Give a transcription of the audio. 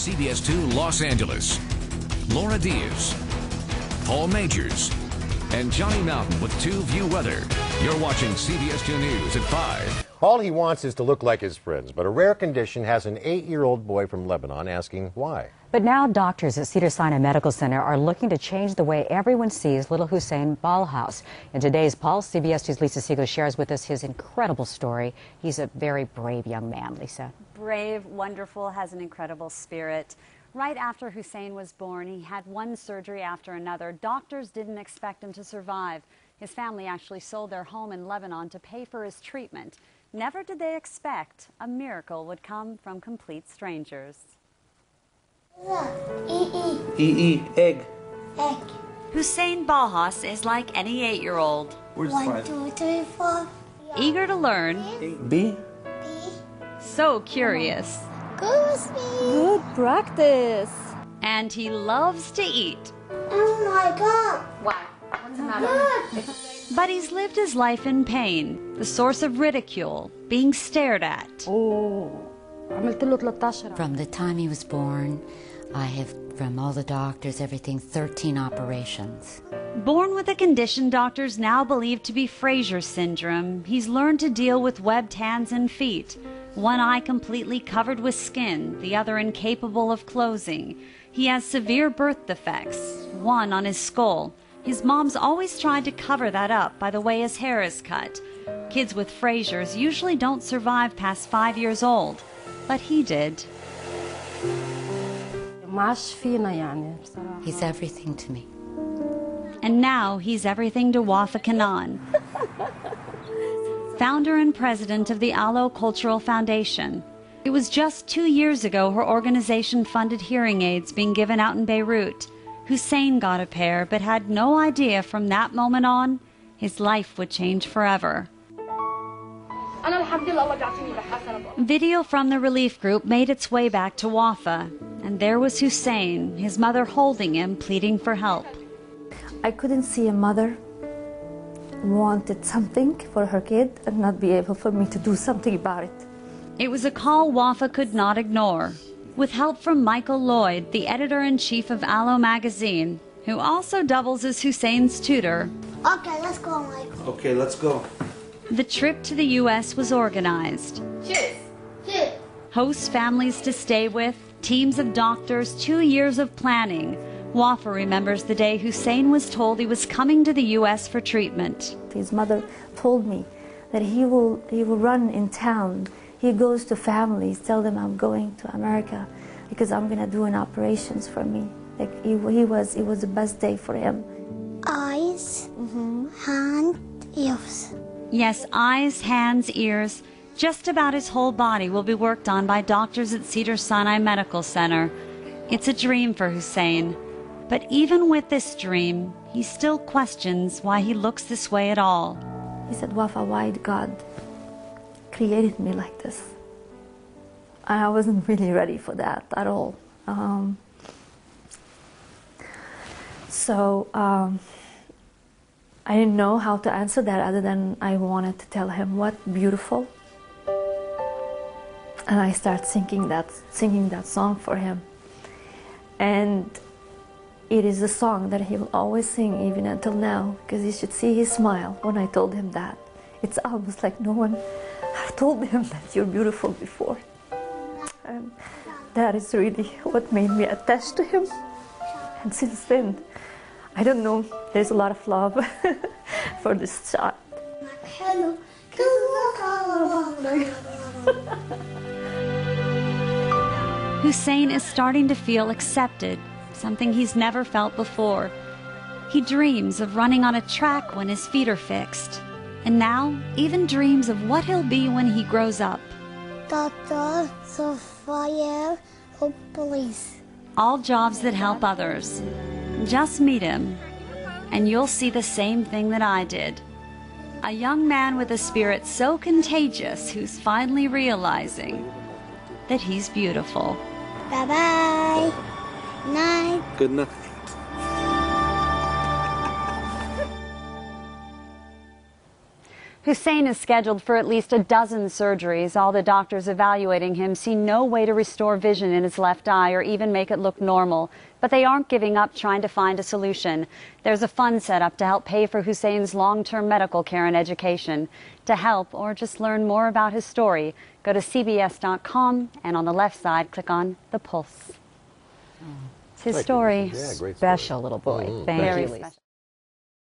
CBS 2 Los Angeles, Laura Diaz, Paul Majors, and Johnny Mountain with 2 View Weather. You're watching CBS 2 News at 5. All he wants is to look like his friends, but a rare condition has an 8-year-old boy from Lebanon asking why. But now doctors at Cedars-Sinai Medical Center are looking to change the way everyone sees little Hussein Balhas. In today's Pulse, CBS 2's Lisa Siegel shares with us his incredible story. He's a very brave young man, Lisa. Brave, wonderful, has an incredible spirit. Right after Hussein was born, he had one surgery after another. Doctors didn't expect him to survive. His family actually sold their home in Lebanon to pay for his treatment. Never did they expect a miracle would come from complete strangers. Egg. Hussein Balhas is like any 8-year-old. Where's 1, 2, 3, 4. Eager to learn. B. So curious. Good practice. And he loves to eat. Oh my God. Why? What's the matter? But he's lived his life in pain, the source of ridicule, being stared at. From the time he was born, I have, from all the doctors, everything, 13 operations. Born with a condition doctors now believe to be Frasier syndrome, he's learned to deal with webbed hands and feet. One eye completely covered with skin, the other incapable of closing. He has severe birth defects, one on his skull. His mom's always tried to cover that up by the way his hair is cut. Kids with Frasier's usually don't survive past 5 years old, but he did. He's everything to me. And now he's everything to Wafa Kanan, founder and president of the Alo Cultural Foundation. It was just 2 years ago her organization funded hearing aids being given out in Beirut. Hussein got a pair, but had no idea from that moment on, his life would change forever. Video from the relief group made its way back to Wafa, and there was Hussein, his mother holding him, pleading for help. I couldn't see a mother wanted something for her kid and not be able for me to do something about it. It was a call Wafa could not ignore. With help from Michael Lloyd, the editor-in-chief of Alo magazine, who also doubles as Hussein's tutor. Okay, let's go, Michael. Okay, let's go. The trip to the U.S. was organized. Cheers. Cheers. Host families to stay with, teams of doctors, 2 years of planning. Wafa remembers the day Hussein was told he was coming to the U.S. for treatment. His mother told me that he will run in town. He goes to families, tell them I'm going to America because I'm gonna do an operations for me. Like it was the best day for him. Eyes, hand, ears. Yes, eyes, hands, ears, just about his whole body will be worked on by doctors at Cedars-Sinai Medical Center. It's a dream for Hussein. But even with this dream, he still questions why he looks this way at all. He said, Wafa, why did God created me like this? And I wasn't really ready for that at all. I didn't know how to answer that other than I wanted to tell him what beautiful. And I started singing that song for him. And it is a song that he will always sing even until now, because you should see his smile when I told him that. It's almost like no one had told him that you're beautiful before. And that is really what made me attached to him. And since then, I don't know, there's a lot of love for this child. Hussein is starting to feel accepted, something he's never felt before. He dreams of running on a track when his feet are fixed, and now even dreams of what he'll be when he grows up. Doctor, surveyor, or police. All jobs that help others. Just meet him, and you'll see the same thing that I did. A young man with a spirit so contagious who's finally realizing that he's beautiful. Bye-bye. Night. Good night. Hussein is scheduled for at least a dozen surgeries. All the doctors evaluating him see no way to restore vision in his left eye or even make it look normal. But they aren't giving up trying to find a solution. There's a fund set up to help pay for Hussein's long-term medical care and education. To help or just learn more about his story, go to CBS.com and on the left side, click on The Pulse. It's his story. Yeah, great story. Special little boy. Thank you, Lisa.